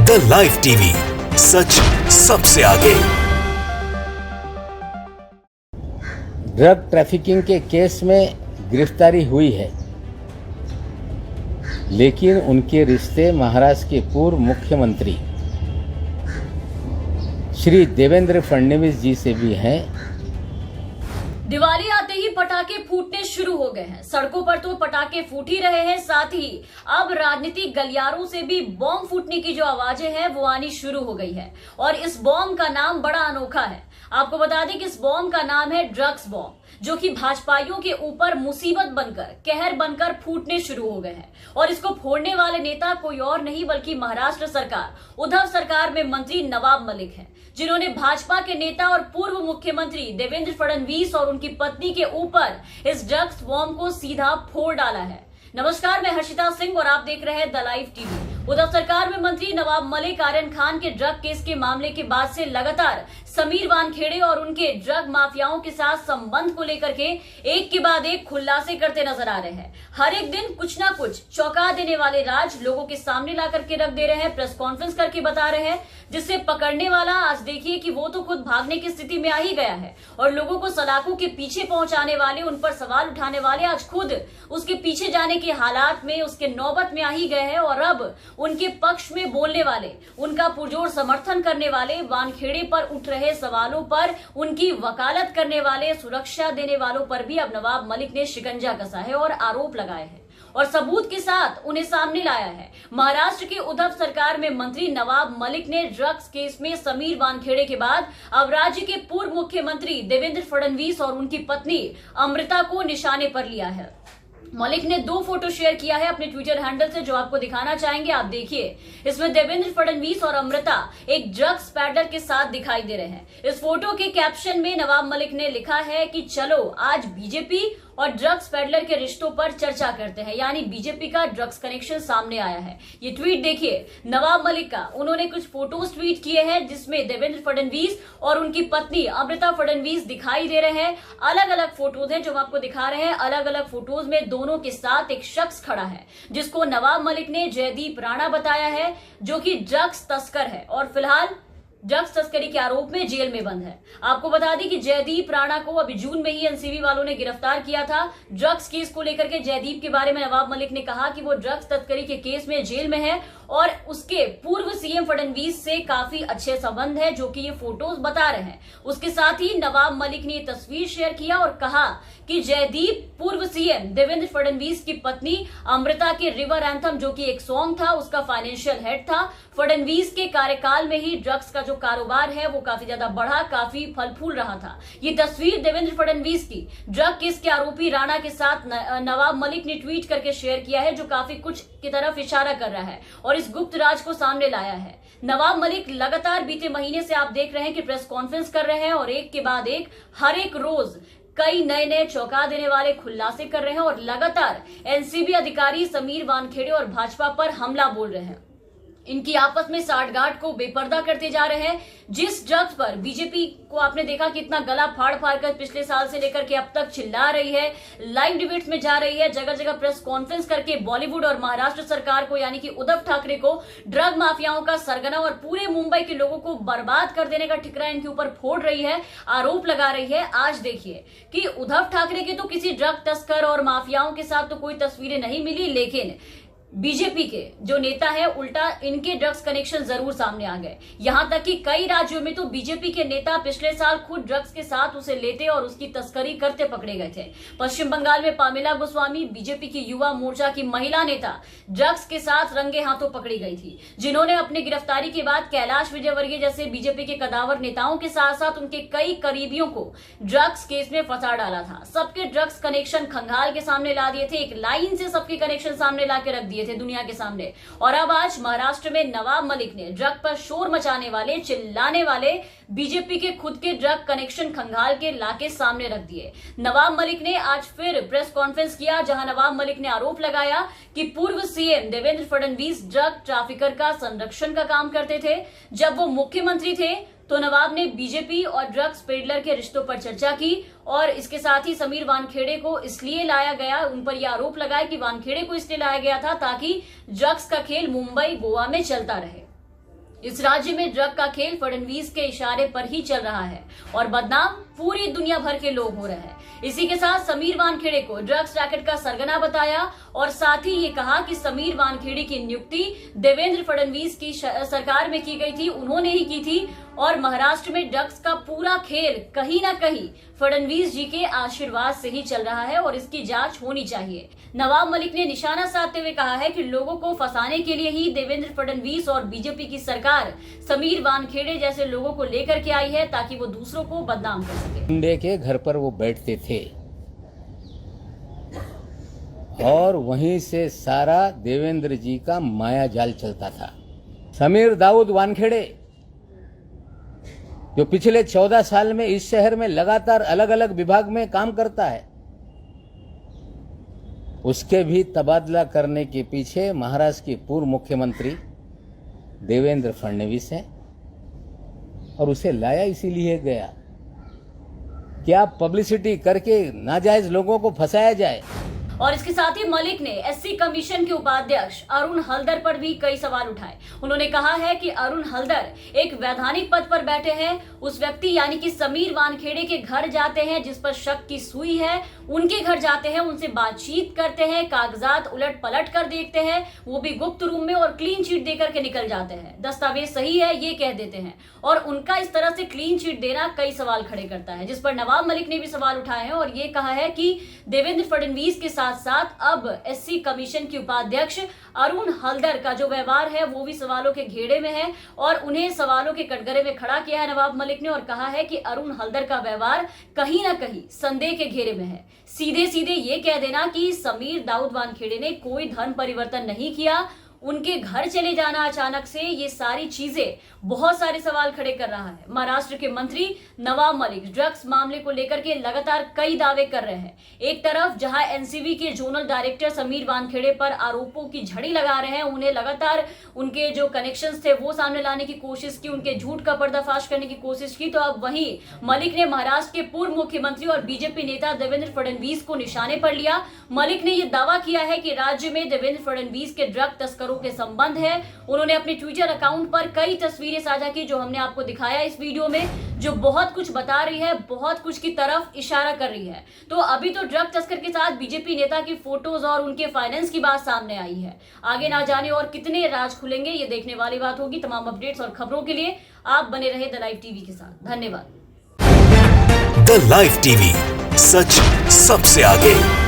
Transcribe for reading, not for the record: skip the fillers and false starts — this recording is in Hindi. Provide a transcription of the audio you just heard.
द लाइव टीवी, सच सबसे आगे। ड्रग ट्रैफिकिंग के केस में गिरफ्तारी हुई है, लेकिन उनके रिश्ते महाराष्ट्र के पूर्व मुख्यमंत्री श्री देवेंद्र फडणवीस जी से भी हैं। दिवाली आते ही पटाखे फूटने शुरू हो गए हैं। सड़कों पर तो पटाखे फूट ही रहे हैं, साथ ही अब राजनीतिक गलियारों से भी बॉम्ब फूटने की जो आवाजें हैं वो आनी शुरू हो गई है। और इस बॉम्ब का नाम बड़ा अनोखा है। आपको बता दें कि इस बॉम्ब का नाम है ड्रग्स बॉम्ब, जो कि भाजपाइयों के ऊपर मुसीबत बनकर, कहर बनकर फूटने शुरू हो गए हैं। और इसको फोड़ने वाले नेता कोई और नहीं बल्कि महाराष्ट्र सरकार, उद्धव सरकार में मंत्री नवाब मलिक हैं, जिन्होंने भाजपा के नेता और पूर्व मुख्यमंत्री देवेंद्र फडणवीस और उनकी पत्नी के ऊपर इस ड्रग्स बॉम्ब को सीधा फोड़ डाला है। नमस्कार, मैं हर्षिता सिंह और आप देख रहे हैं द लाइव टीवी। उद्धव सरकार में मंत्री नवाब मलिक आर्यन खान के ड्रग केस के मामले के बाद से लगातार समीर वानखेड़े और उनके ड्रग माफियाओं के साथ संबंध को लेकर के एक के बाद एक खुलासे करते नजर आ रहे हैं। हर एक दिन कुछ ना कुछ चौंका देने वाले राज लोगों के सामने ला करके रख दे रहे हैं, प्रेस कॉन्फ्रेंस करके बता रहे हैं, जिससे पकड़ने वाला आज देखिए कि वो तो खुद भागने की स्थिति में आ ही गया है और लोगों को सलाखों के पीछे पहुंचाने वाले, उन पर सवाल उठाने वाले आज खुद उसके पीछे जाने के हालात में, उसके नौबत में आ ही गए हैं। और अब उनके पक्ष में बोलने वाले, उनका पुरजोर समर्थन करने वाले, वानखेड़े पर उठ रहे सवालों पर उनकी वकालत करने वाले, सुरक्षा देने वालों पर भी अब नवाब मलिक ने शिकंजा कसा है और आरोप लगाए हैं और सबूत के साथ उन्हें सामने लाया है। महाराष्ट्र की उद्धव सरकार में मंत्री नवाब मलिक ने ड्रग्स केस में समीर वानखेड़े के बाद अब राज्य के पूर्व मुख्यमंत्री देवेंद्र फडणवीस और उनकी पत्नी अमृता को निशाने पर लिया है। मलिक ने 2 फोटो शेयर किया है अपने ट्विटर हैंडल से, जो आपको दिखाना चाहेंगे। आप देखिए, इसमें देवेंद्र फडणवीस और अमृता एक ड्रग्स पैडलर के साथ दिखाई दे रहे हैं। इस फोटो के कैप्शन में नवाब मलिक ने लिखा है कि चलो आज बीजेपी और ड्रग्स पैडलर के रिश्तों पर चर्चा करते हैं, यानी बीजेपी का ड्रग्स कनेक्शन सामने आया है। ये ट्वीट देखिए नवाब मलिक का। उन्होंने कुछ फोटोज ट्वीट किए हैं जिसमें देवेंद्र फडणवीस और उनकी पत्नी अमृता फडणवीस दिखाई दे रहे हैं। अलग अलग फोटोज हैं जो हम आपको दिखा रहे हैं। अलग अलग फोटोज में दोनों के साथ एक शख्स खड़ा है, जिसको नवाब मलिक ने जयदीप राणा बताया है, जो कि ड्रग्स तस्कर है और फिलहाल ड्रग्स तस्करी के आरोप में जेल में बंद है। आपको बता दें कि जयदीप राणा को अभी जून में ही एनसीबी वालों ने गिरफ्तार किया था। ड्रग्स केस को लेकर के जयदीप के बारे में नवाब मलिक ने कहा कि वो ड्रग्स तस्करी के केस में जेल में है और उसके पूर्व सीएम फडणवीस से काफी अच्छे संबंध है, जो कि ये फोटोज बता रहे हैं। उसके साथ ही नवाब मलिक ने ये तस्वीर शेयर किया और कहा कि जयदीप पूर्व सीएम देवेंद्र फडणवीस की पत्नी अमृता के रिवर एंथम, जो कि एक सॉन्ग था, उसका फाइनेंशियल हेड था। फडणवीस के कार्यकाल में ही ड्रग्स का जो कारोबार है वो काफी ज्यादा बढ़ा, काफी फल फूल रहा था। ये तस्वीर देवेंद्र फडणवीस की ड्रग केस के आरोपी राणा के साथ नवाब मलिक ने ट्वीट करके शेयर किया है, जो काफी कुछ की तरफ इशारा कर रहा है और इस गुप्त राज को सामने लाया है। नवाब मलिक लगातार बीते महीने से आप देख रहे हैं कि प्रेस कॉन्फ्रेंस कर रहे हैं और एक के बाद एक हर एक रोज कई नए नए चौंका देने वाले खुलासे कर रहे हैं और लगातार एनसीबी अधिकारी समीर वानखेड़े और भाजपा पर हमला बोल रहे हैं। इनकी आपस में साठगांठ को बेपर्दा करते जा रहे हैं। जिस ड्रग्स पर बीजेपी को आपने देखा कि इतना गला फाड़ फाड़ कर पिछले साल से लेकर के अब तक चिल्ला रही है, लाइव डिबेट्स में जा रही है, जगह जगह प्रेस कॉन्फ्रेंस करके बॉलीवुड और महाराष्ट्र सरकार को, यानी कि उद्धव ठाकरे को, ड्रग माफियाओं का सरगना और पूरे मुंबई के लोगों को बर्बाद कर देने का ठिकरा इनके ऊपर फोड़ रही है, आरोप लगा रही है। आज देखिए कि उद्धव ठाकरे के तो किसी ड्रग तस्कर और माफियाओं के साथ तो कोई तस्वीरें नहीं मिली, लेकिन बीजेपी के जो नेता है उल्टा इनके ड्रग्स कनेक्शन जरूर सामने आ गए। यहां तक कि कई राज्यों में तो बीजेपी के नेता पिछले साल खुद ड्रग्स के साथ उसे लेते और उसकी तस्करी करते पकड़े गए थे। पश्चिम बंगाल में पामेला गोस्वामी, बीजेपी की युवा मोर्चा की महिला नेता, ड्रग्स के साथ रंगे हाथों पकड़ी गई थी, जिन्होंने अपनी गिरफ्तारी के बाद कैलाश विजयवर्गीय जैसे बीजेपी के कदावर नेताओं के साथ साथ उनके कई करीबियों को ड्रग्स केस में फंसा डाला था। सबके ड्रग्स कनेक्शन खंगाल के सामने ला दिए थे, एक लाइन से सबके कनेक्शन सामने ला के रख दिए थे दुनिया के सामने। और अब आज महाराष्ट्र में नवाब मलिक ने ड्रग पर शोर मचाने वाले, चिल्लाने वाले बीजेपी के खुद के ड्रग कनेक्शन खंगाल के लाके सामने रख दिए। नवाब मलिक ने आज फिर प्रेस कॉन्फ्रेंस किया, जहां नवाब मलिक ने आरोप लगाया कि पूर्व CM Devendra Fadnavis drug trafficker का संरक्षण का काम करते थे। जब वो मुख्यमंत्री थे तो नवाब ने बीजेपी और ड्रग्स पेडलर के रिश्तों पर चर्चा की और इसके साथ ही समीर वानखेड़े को इसलिए लाया गया, उन पर यह आरोप लगाया कि वानखेड़े को इसलिए लाया गया था ताकि ड्रग्स का खेल मुंबई गोवा में चलता रहे। इस राज्य में ड्रग का खेल फडणवीस के इशारे पर ही चल रहा है और बदनाम पूरी दुनिया भर के लोग हो रहे हैं। इसी के साथ समीर वानखेड़े को ड्रग्स रैकेट का सरगना बताया और साथ ही ये कहा कि समीर वानखेड़े की नियुक्ति देवेंद्र फडणवीस की सरकार में की गई थी, उन्होंने ही की थी और महाराष्ट्र में ड्रग्स का पूरा खेल कहीं ना कहीं फडणवीस जी के आशीर्वाद से ही चल रहा है और इसकी जांच होनी चाहिए। नवाब मलिक ने निशाना साधते हुए कहा है कि लोगों को फंसाने के लिए ही देवेंद्र फडणवीस और बीजेपी की सरकार समीर वानखेड़े जैसे लोगों को लेकर के आई है ताकि वो दूसरों को बदनाम कर सके। मुंडे के घर पर वो बैठते थे और वहीं से सारा देवेंद्र जी का माया जाल चलता था। समीर दाऊद वानखेड़े जो पिछले 14 साल में इस शहर में लगातार अलग अलग विभाग में काम करता है, उसके भी तबादला करने के पीछे महाराष्ट्र के पूर्व मुख्यमंत्री देवेंद्र फडणवीस हैं और उसे लाया इसीलिए गया क्या पब्लिसिटी करके नाजायज लोगों को फंसाया जाए। और इसके साथ ही मलिक ने एससी कमीशन के उपाध्यक्ष अरुण हल्दर पर भी कई सवाल उठाए। उन्होंने कहा है कि अरुण हल्दर एक वैधानिक पद पर बैठे हैं, उस व्यक्ति यानी कि समीर वानखेड़े के घर जाते हैं जिस पर शक की सुई है, उनके घर जाते हैं, उनसे बातचीत करते हैं, कागजात उलट पलट कर देखते हैं, वो भी गुप्त रूम में और क्लीन चिट देकर के निकल जाते हैं, दस्तावेज सही है ये कह देते हैं और उनका इस तरह से क्लीन चिट देना कई सवाल खड़े करता है, जिस पर नवाब मलिक ने भी सवाल उठाए हैं और ये कहा है कि देवेंद्र फडणवीस के साथ साथ अब एससी कमीशन के उपाध्यक्ष अरुण हल्दर का जो व्यवहार है वो भी सवालों के घेरे में है और उन्हें सवालों के कटघरे में खड़ा किया है नवाब मलिक ने और कहा है कि अरुण हल्दर का व्यवहार कहीं ना कहीं संदेह के घेरे में है। सीधे सीधे ये कह देना कि समीर दाऊद वानखेड़े ने कोई धर्म परिवर्तन नहीं किया, उनके घर चले जाना अचानक से, ये सारी चीजें बहुत सारे सवाल खड़े कर रहा है। महाराष्ट्र के मंत्री नवाब मलिक ड्रग्स मामले को लेकर के लगातार कई दावे कर रहे हैं। एक तरफ जहां एनसीबी के जोनल डायरेक्टर समीर वानखेड़े पर आरोपों की झड़ी लगा रहे हैं, उन्हें लगातार उनके जो कनेक्शंस थे वो सामने लाने की कोशिश की, उनके झूठ का पर्दाफाश करने की कोशिश की, तो अब वहीं मलिक ने महाराष्ट्र के पूर्व मुख्यमंत्री और बीजेपी नेता देवेंद्र फडणवीस को निशाने पर लिया। मलिक ने यह दावा किया है कि राज्य में देवेंद्र फडणवीस के ड्रग तस्करों के संबंध है। उन्होंने अपने ट्विटर अकाउंट पर कई तस्वीरें साझा की जो हमने आपको दिखाया इस वीडियो में, जो बहुत कुछ बता रही है, बहुत कुछ की तरफ इशारा कर रही है। तो अभी तो ड्रग तस्कर के साथ बीजेपी नेता की फोटोज और उनके फाइनेंस की बात सामने आई है, आगे ना जाने और कितने राज खुलेंगे ये देखने वाली बात होगी। तमाम अपडेट्स और खबरों के लिए आप बने रहे द लाइव टीवी के साथ। धन्यवाद। द लाइव टीवी, सच सबसे आगे।